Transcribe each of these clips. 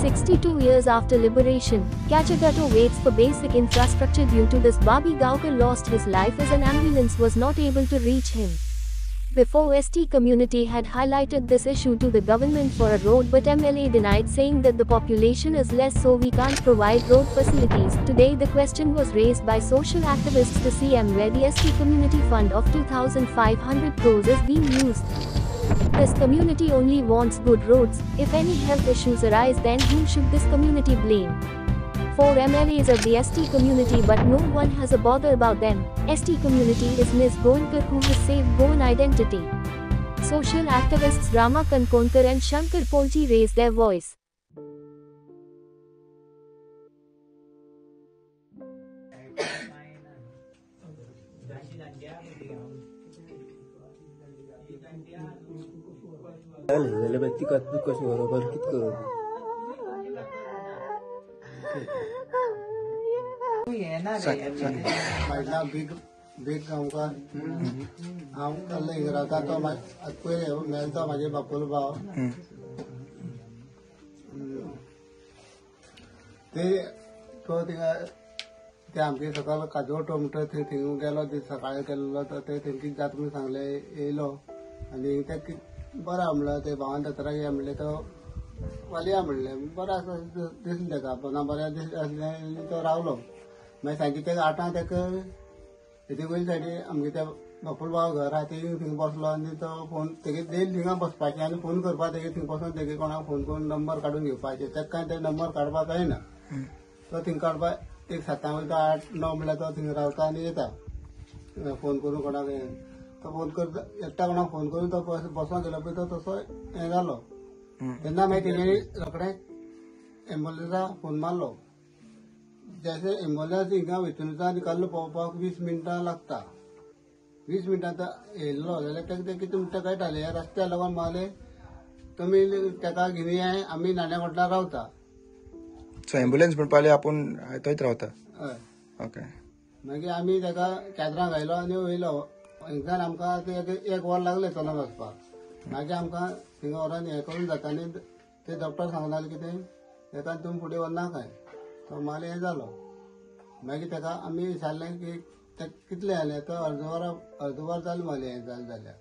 62 years after liberation, Kachagato waits for basic infrastructure. Due to this, Babi Gaukar lost his life as an ambulance was not able to reach him. Before, ST community had highlighted this issue to the government for a road, but MLA denied, saying that the population is less so we can't provide road facilities. Today the question was raised by social activists to CM where the ST community fund of 2,500 crores is being used. This community only wants good roads. If any health issues arise, then whom should this community blame? 4 MLAs of the ST community, but no one has a bother about them. ST community is Ms. Goenkar who has saved Goan identity. Social activists Rama Kankonkar and Shankar Polji raised their voice. माझा big गांवकार हांव कल्ले रावता तो पयले मेलता म्हाजे बापोलो भाव तो थिंगा ते आमगे सकाळ काजोटो म्हणटा थंय थिंग गेलो सकाळी केल्लो तो ते तेंकी जाता म्हणून सांगले येयलो आनी ते बरो म्हणलो ते भावान दोतोराक या म्हणले तो वालया म्हणले बरो आसा दिसलें तेका पुना बरें दीस आसलें तो रावलो मागीर सांजे ते 8 तेका तेजे वयले सायडी आमगे त्या बापोल भाव घर आहा ते थिंग बसलो आनी तो फोन तेगे देल थिंगा बसपाचें आनी फोन करपा तेगे थिंग बसून तेगे कोणाक फोन करून नंबर काडून घेवपाचें तेका कांय ते नंबर काडपाक जायना तो थिंग काडपाक एक 7 वयता 8 9 म्हणल्यार तो थिंग रावता आनी येता फोन करून कोणाक तो फोन करता एकटा कोणाक फोन करून तो बसोन गेलो पळय तो तसो हें जालो तेन्ना मागीर तेणी रोखडें एम्बुलन्सा फोन मारलो जैसे एम्बुलन्स हिंगा भितूनचा निकाल्लो पावपाक 20 मिनटां लागता 20 मिनटां येयल्लो जाल्यार तेका कितें म्हणटा कळटालें ह्या रस्त्या लागून मागले तुमी तेका घेवन येयात आमी नाण्या फाटल्यान रावता सो एम्बुलन्स म्हणपाले आपूण थंयच रावता हय ओके मागीर आमी तेका केद्रां घायलो आनी वयलो हिंगान आमकां एक वर लागलें चलोन वचपाक मागीर आमकां थिंगा व्हरोन हें करून जाता आनी ते डॉक्टर सांगताले कितें तेका तुमी फुडें व्हरनाकाय तो मागीर हें जालो मागीर तेका आमी विचारलें की तेका कितलें जालें तो अर्द वर जालें मागीर हें जालें जाल्यार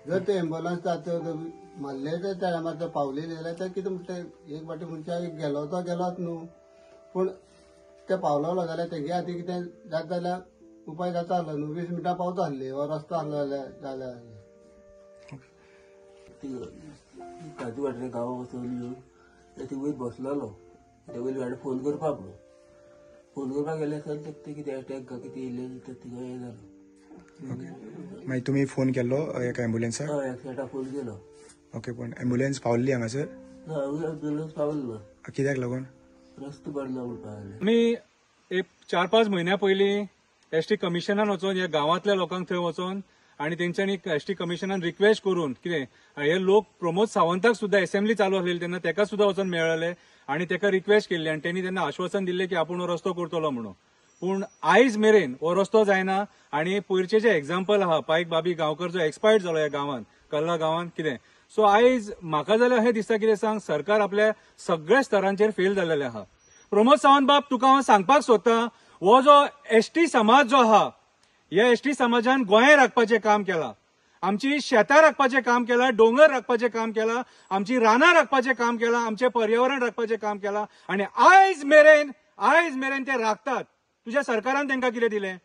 जर ते एम्बुलन्स मारले त्या टायमार तो पावलेली जाल्यार ते कितें म्हणटा एक फावटी मनशाक गेलो तो गेलोच न्हू पूण ते पावलोलो जाल्यार तेगे आतां कितें जाता जाल्यार उपाय जाता आसलो न्हू 20 मिनटां पावता आसली हो रस्तो आसलो जाल्यार काजू वाटेर गांवा वचून येवन ते वयर बसलोलो ते वयले गाडी फोन करपाक म्हणून फोन करपाक गेले आसतना ते कितें अटॅक काय कितें येयलें तर थिंगा हें जालो मागीर तुमी फोन केल्लो एका एम्बुलन्साक हय एक्सिडेंटाक फोन केलो ओके पण एम्बुलन्स पावल्ली हांगासर एम्बुलन्स पावलो ना कित्याक लागून रस्तो बरो ना म्हणपाक लागले आमी एक 4-5 म्हयन्या पयलीं एसटी कमिशनान वचून ह्या गांवांतल्या लोकांक थंय वचून आनी तेंच्यांनी एसटी कमिशनान रिक्वेस्ट करून कितें हे लोक प्रमोद सावंताक सुद्दां असेंब्ली चालू आसलेली तेन्ना तेका सुद्दां वचून मेळ्ळेले आनी तेका रिक्वेस्ट केल्ली आनी तेणी तेन्ना आश्वासन दिल्लें की आपूण हो रस्तो करतलो म्हणून पूण आयज मेरेन हो रस्तो जायना आनी पयरचे जे एग्जाम्पल आहा पायक बाबी गांवकर जो एक्सपायर्ड जालो ह्या गांवांत कल्ला गांवांत कितें सो आयज म्हाका जाल्यार अशें दिसता कितें सांग सरकार आपल्या सगळ्या स्तरांचेर फेल जाल्लेलें आहा प्रमोद सावंत बाब तुका हांव सांगपाक सोदतां हो जो एसटी समाज जो आहा ह्या एसटी समाजान गोंय राखपाचें काम केलां आमची शेतां राखपाचें काम केलां डोंगर राखपाचें काम केलां आमची रानां राखपाचें काम केलां आमचें पर्यावरण राखपाचें काम केलां आनी आयज मेरेन ते राखतात तुज्या सरकारान तांकां कितें दिलें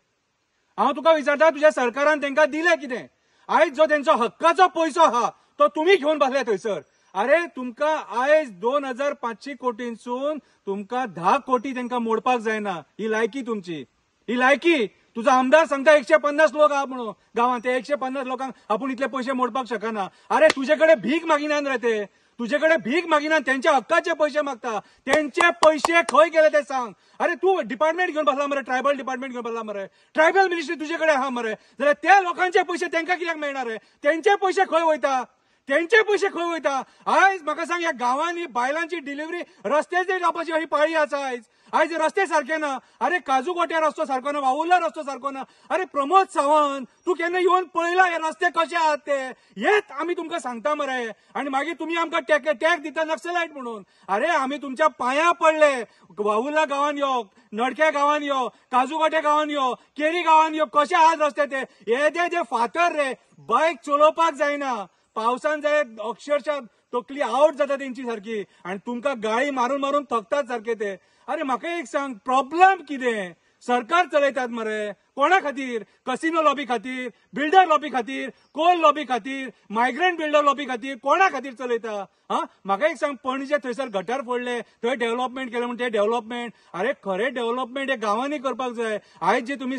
हांव तुका विचारता तुज्या सरकारान तांकां दिलें कितें आयज जो तेंचो हक्काचो पयसो आहा तो तुमी घेवन बसले थंयसर अरे तुमकां आयज 2500 कोटींसून तुमकां 10 कोटी तांकां मोडपाक जायना ही लायकी तुमची ही लायकी तुजो आमदार सांगता 150 लोक आहा म्हणून गांवांत ते 150 लोकांक आपूण इतले पयशे मोडपाक शकना अरे तुजे कडेन भीक मागिनात रे ते तुजे कडेन भीक मागिनात तेंच्या हक्काचे पयशे मागता तेंचे पयशे खंय गेले ते सांग अरे तूं डिपार्टमेंट घेवन बसला मरे ट्रायबल डिपार्टमेंट घेवन बसला मरे ट्रायबल मिनिस्ट्री तुजे कडेन आहा मरे जाल्यार त्या लोकांचे पयशे तांकां कित्याक मेळना रे तेंचे पयशे खंय वयता तेंचे पयशे खंय वयता? आयज म्हाका सांग, ह्या गांवांनी बायलांची डिलिव्हरी रस्त्याचेर जावपाची ही पाळी आसा आयज रस्ते सारखे ना. अरे काजूगोट्या रस्तो सारको ना, वावुर्ला रस्तो सारको ना. अरे प्रमोद सावंत, तू केन्ना येवन पळयला हे रस्ते कशे आहात ते? हेच आमी तुमकां सांगता मरे. आनी मागीर तुमी आमकां टॅग दिता नक्सलायट म्हणून. अरे आमी तुमच्या पांयां पडले. वावुर्ला गांवांत यो, नडक्या गांवांत यो, काजूगोट्या गांवांत यो, केरी गांवांत यो, कशे आहात रस्ते ते? हे जे फातर रे, बायक चलोवपाक जायना. पावसान जाय अक्षरशः तकली आवट जाता तेंची सारकी. आनी तुमकां गाळी मारून मारून थकतात सारखे ते. अरे म्हाका एक सांग, प्रॉब्लेम कितें? सरकार चलयतात मरे कोणा खातीर? कसिनो लॉबी खातीर, बिल्डर लॉबी खातीर, कोल लॉबी खातीर, मायग्रंट बिल्डर लॉबी खातीर, कोणा खातीर चलयता? हा, म्हाका एक सांग, पणजे थंयसर गटार फोडले, थंय डेव्हलपमेंट केलें म्हणून ते डेव्हलपमेंट. अरे खरें डेव्हलपमेंट हे गांवांनी करपाक जाय. आयज जे तुम्ही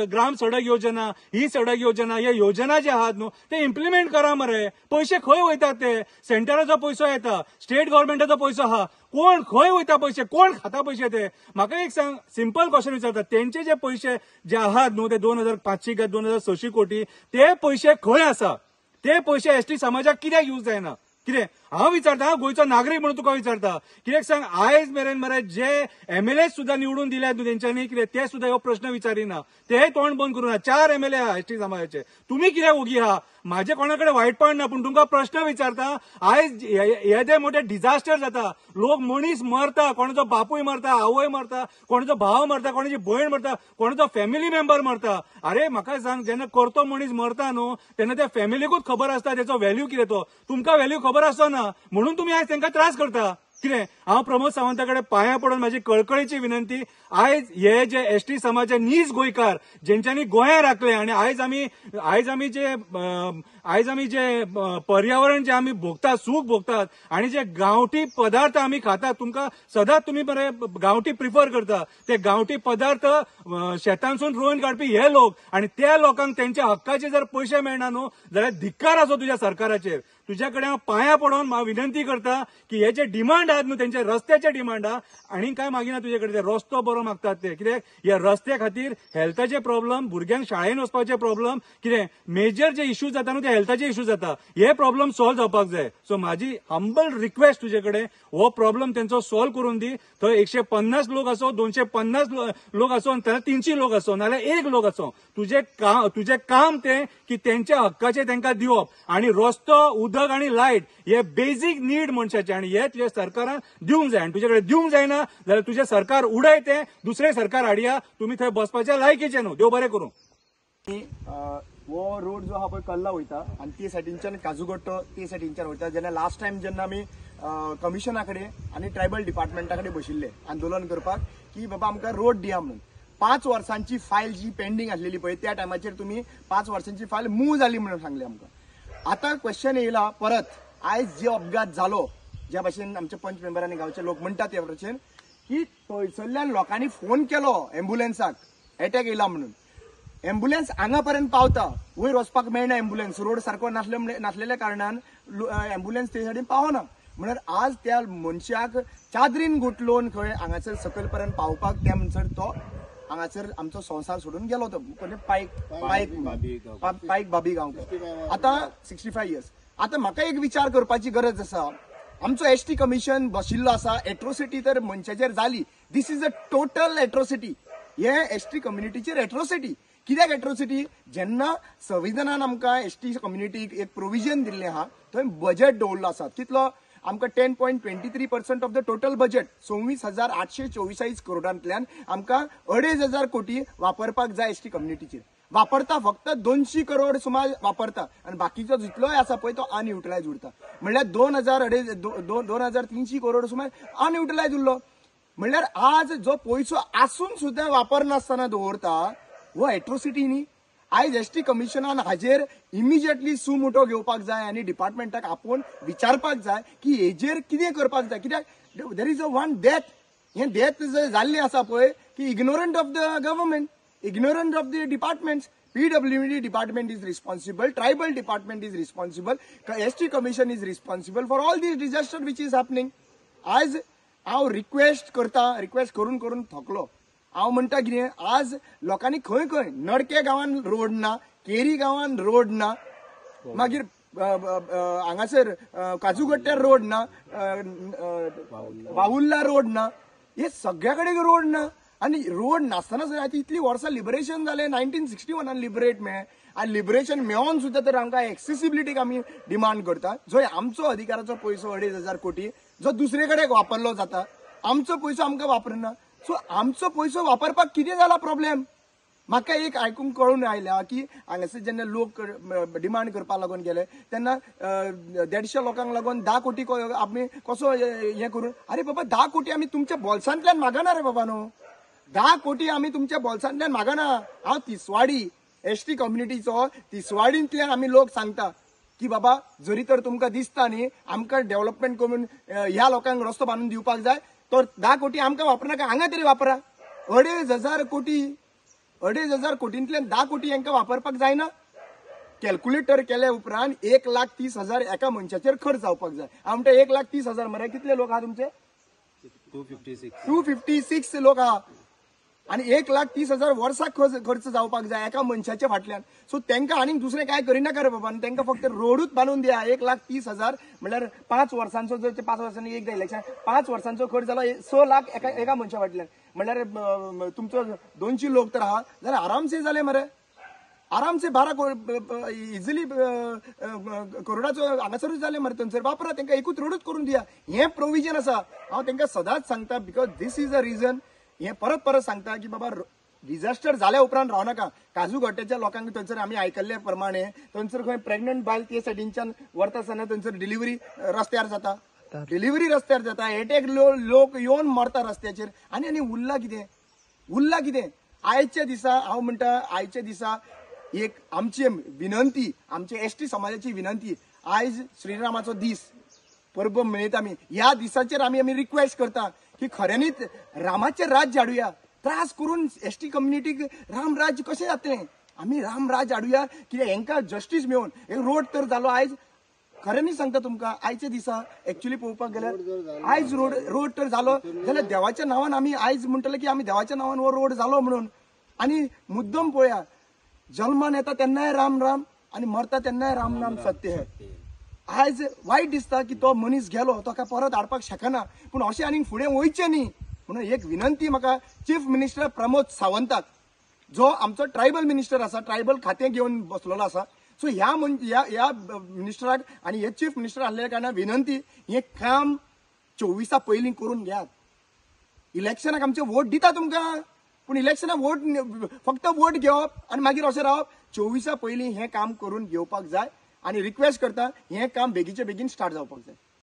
ग्राम सडक योजना, ही सडक योजना, हे योजना जे आहात न्हू ते इम्प्लिमेंट करा मरे. पयशे खंय वयतात ते? सेंटराचो पयसो येता, स्टेट गव्हर्मेंटाचो पयसो आहा, कोण खंय वयता पयशे? कोण खाता पयशे ते? म्हाका एक सांग, सिंपल क्वेश्चन विचारता, तेंचे जे पयशे जे आहात न्हू ते 2500 काय 2600 कोटी, ते पयशे खंय आसा? ते पयशे एसटी समाजाक कित्याक यूज जायना? कितें हांव विचारता, गोंयचो नागरीक म्हणून तुका विचारता, कित्याक सांग, आयज मेरेन मरे जे एमएलए सुद्धा निवडून दिल्यात न्हू तेंच्यांनी, कितें ते सुद्धा ह्यो प्रश्न विचारिना, ते तोंड बंद करूना. 4 एमएलए आहा एसटी समाजाचे. तुम्ही कित्याक ओगी आहा? माझे कोणाकडे वायटपण ना, पण तुमकां प्रश्न विचारता. आयज हे जे मोठे डिझास्टर जाता, लोक मनीस मरता, कोणाचो बापूय मरता, आवय मरता, कोणाचो भाव मरता, कोणाची भयण मरता, कोणाचो फॅमिली मेंबर मरता. अरे म्हाका सांग, जेन्ना करतो मनीस मरता न्हू तेन्ना त्या फॅमिलीकूच खबर आसता तेचो व्हॅल्यू कितें तो. तुमकां व्हॅल्यू खबर आसना म्हणून तुम्ही आयज तांकां त्रास करता. कितें हांव प्रमोद सावंताकडे पांयां पडून माझी कळकळीची विनंती, आयज हे जे एसटी समाजाचे नीज गोंयकार जेंच्यांनी गोंया राखले, आणि आयज आमी जे पर्यावरण जे आमी भोगतात, सूख भोगतात, आणि जे गांवठी पदार्थ आमी खातात, तुमकां सदांच तुमी बरे गांवठी प्रिफर करता, ते गांवठी पदार्थ शेतांसून रोवन काडपी हे लोक, आणि त्या लोकांक त्यांच्या हक्काचे जर पयशे मेळना न्हू जाल्यार धिक्कार आसो तुज्या सरकाराचेर. तुझ्या कडेन हांव पांयां पडोन विनंती करता की हे जे डिमांड आहात न्हू तेंचे रस्त्याचे डिमांड आहा, आनी काय मागिना तुजे कडेन, ते रस्तो बरो मागतात ते. कित्याक ह्या रस्त्या खातीर हेल्थाचे प्रॉब्लेम, भुरग्यांक शाळेन वचपाचे प्रॉब्लेम, कितें मेजर जे इश्यूज जाता न्हू ते हेल्थाचे इश्यूज जाता, हे प्रॉब्लेम सॉल्व जावपाक जाय. सो माझी हंबल रिक्वेस्ट तुजे कडेन, हो प्रॉब्लेम तेंचो सॉल्व करून दी. थंय 150 लोक असो, 250 लोक असो, 300 लोक असो, नाल्यार 1 लोक असो, तुझे काम ते की तेंच्या हक्काचे तांकां दिवप. आणि रस्तो, उदक आणि लायट हे बेसिक नीड मनशाचे, आणि हे तुझ्या सरकारान दिवंक जाय. आणि तुझे कडेन दिवंक जायना जाल्यार तुझे सरकार उडय, ते दुसरे सरकार हाडया. तुम्ही थंय बसपाच्या लायकीचे न्हू. देव बरें करूं. वो रोड जो हा पळय कल्ला वयता, आनी ते सायडींच्यान काजूगट्टो ते सायडींच्यान वयता. जेन्ना लास्ट टायम जेन्ना आमी कमिशना कडेन आनी ट्रायबल डिपार्टमेंटा कडेन बशिल्ले आंदोलन करपाक की बाबा आमकां रोड दिया म्हणून, 5 वर्सांची फायल जी पेंडिंग आसलेली पळय त्या टायमाचेर तुम्ही 5 वर्सांची फायल मूव जाली म्हणून सांगले आमकां. आता क्वेश्चन येयला परत, आयज जे अपघात जालो, ज्या भाशेन आमचे पंच मेंबर आनी गांवचे लोक म्हणटात त्या भाशेन की थंयसरल्यान लोकांनी फोन केलो एम्ब्युलन्साक, अटॅक येयला म्हणून. एम्ब्युलन्स हांगा पर्यंत पावता, वयर वचपाक मेळना एम्ब्युलन्स, रोड सारको नासलेल्या कारणान एम्ब्युलन्स ते सायडीन पावना. म्हणल्यार आज त्या मनशाक चादरीन गुटलोवन खंय हांगासर सकयल पर्यंत पावपाक त्या मनसर तो हांगासर आमचो संसार सोडून गेलो. तो पायक बाबी गांवकर, आता 65 इयर्स. आता म्हाका एक विचार करपाची गरज आसा. आमचो एसटी कमिशन बशिल्लो आसा, एट्रोसिटी तर मनशाचेर जाली. दिस इज अ टोटल एट्रोसिटी. हे एसटी कम्युनिटीचेर एट्रोसिटी. कित्याक एट्रोसिटी? जेन्ना संविधानान आमकां एसटी कम्युनिटीक एक प्रोविजन दिल्लें आहा, थंय बजेट दवरलो आसा. कितलो? आमकां 10.23% ऑफ द टोटल बजेट 26,844 करोडांतल्यान आमकां 2,500 कोटी वापरपाक जाय एसटी कम्युनिटीचेर. वापरता फक्त 200 करोड सुमार वापरता, आणि बाकीचो जितलोय आसा पळय तो अनयुटिलायज उरता. म्हणल्यार 2,300 करोड सुमार अनयुटिलायज उरलो. म्हणल्यार आज जो पयसो आसून सुद्धा वापरनासतना दवरता, हो एट्रोसिटी न्ही. आयज एसटी कमिशनान हाजेर इमिजिएटली सुमोटो घेवपाक जाय आनी डिपार्टमेंटाक आपोवन विचारपाक जाय की हेजेर कितें करपाक जाय. कित्याक there is a one death. हें डेथ जाल्लें आसा पळय की ignorant of the government, ignorant of the departments. PWD department is responsible, tribal department is responsible, ST commission is responsible for all these disaster which is happening. आज हांव request करून करून थकलो. हांव म्हणटा कितें, आज लोकांनी खंय खंय नडके गांवान रोड ना, केरी गांवान रोड ना, मागीर हांगासर काजूगट्ट्यार रोड ना, बाहुल्ला रोड ना, हे सगळ्या कडेन रोड ना. आणि रोड नासतना इतली वर्सां लिबरेशन जालें, 1961 लिबरेट मेळ्ळें. आनी लिबरेशन मेळोन सुद्दां तर आमकां एक्सेसिबिलिटीक आमी डिमांड करता. जंय आमचो अधिकाराचो पयसो 2,500 कोटी जो दुसरे कडेन वापरलो जाता, आमचो पयसो आमकां वापरना. सो आमचो पयसो वापरपाक कितें जाला प्रॉब्लेम? म्हाका एक आयकूंक कळून आयल्या की हांगासर जेन्ना लोक डिमांड करपाक लागून गेले तेन्ना 150 लोकांक लागून 10 कोटी आमी कसो हें करून. अरे बाबा, 10 कोटी आमी तुमच्या बोल्सांतल्यान मागना रे बाबा न्हू. 10 कोटी आमी तुमच्या बोल्सांतल्यान मागना. हांव तिसवाडी एसटी कम्युनिटीचो तिसवाडींतल्यान आमी लोक सांगता की बाबा, जरी तर तुमकां दिसता न्ही आमकां डेव्हलपमेंट करून ह्या लोकांक रस्तो बांदून दिवपाक जाय, तर 10 कोटी आमकां वापरनाका, हांगा तरी वापरा. 2,500 कोटी, 2,500 कोटींतल्यान 10 कोटी हांकां वापरपाक जायना. कॅल्क्युलेटर केले उपरांत 1,30,000 एका मनशाचेर खर्च जावपाक जाय. हांव म्हणटा 1,30,000 मरे कितले लोक आहा तुमचे? 256 लोक आहा. आणि 1,30,000 वर्साक खर्च जावपाक जाय एका मनशाच्या फाटल्यान. सो तांकां आनीक दुसरें काय करिनाका रे बाबा. तांकां फक्त रोडूच बांदून दिया. 1,30,000 म्हणल्यार 5 वर्सांचो, जर ते 5 वर्सांनी एकदा इलेक्शन, 5 वर्सांचो खर्च जालो 6 लाख एका मनशा फाटल्यान. म्हणल्यार तुमचो 200 लोक तर आहा जाल्यार आरामसे जाले मरे. आरामसे 12 इजिली करोडाचो हांगासरूच जाले मरे. थंयसर वापरा, तांकां एकूच रोडूच करून दिया. हें प्रोविजन आसा. हांव तांकां सदांच सांगता, because this is a reason. हे परत सांगता की बाबा, डिझास्टर जाल्या उपरांत रावनाका. काजूगट्ट्याच्या लोकांक थंयसर आमी आयकल्ले प्रमाणे थंयसर खंय प्रेग्नंट बायल ते सायडींच्यान व्हरता आसतना थंयसर डिलिव्हरी रस्त्यार जाता. डिलिव्हरी रस्त्यार जाता. एक लोक येवन मरता रस्त्याचेर. आनी उरला कितें? आयच्या दिसा हांव म्हणटा, आयच्या दिसा एक आमची विनंती, आमचे एसटी समाजाची विनंती, आयज श्रीरामाचो दीस पर्व मनयता आमी. ह्या दिसाचेर आमी रिक्वेस्ट करता की खऱ्यांनीच रामाचें राज्य हाडुया. त्रास करून एसटी कम्युनिटीक राम राज्य कशें जातलें? आमी राम राज्य हाडुया, कित्याक हांकां जस्टीस मेळोवन. एक रोड तर जालो आयज. खऱ्यांनी सांगता तुमकां, आयच्या दिसा एक्चुअली पळोवपाक गेल्यार आयज रोड तर जालो जाल्यार देवाच्या नांवान आमी आयज म्हणटले की आमी देवाच्या नांवान हो रोड जालो म्हणून. आनी मुद्दम पळया, जल्मान येता तेन्नाय राम राम आनी मरता तेन्नाय राम नाम सत्य है. आयज वायट दिसता की तो मनीस गेलो, तो काय परत हाडपाक शकना. पूण अशें आनीक फुडें वयचें न्ही म्हणून एक विनंती म्हाका चीफ मिनिस्टर प्रमोद सावंताक, जो आमचो ट्रायबल मिनिस्टर आसा, ट्रायबल खातें घेवन बसलेलो आसा. सो ह्या मिनिस्टराक आनी हे चीफ मिनिस्टर आसलेल्या कारणान विनंती, हे काम 24 पयलीं करून घेयात. इलेक्शनाक आमचे वोट दिता तुमकां, पूण इलेक्शनाक फक्त वोट घेवप आनी मागीर अशें रावप. 24 पयलीं हें काम करून घेवपाक जाय. आनी रिक्वेस्ट करता, हें काम बेगीचे बेगीन स्टार्ट जावपाक जाय.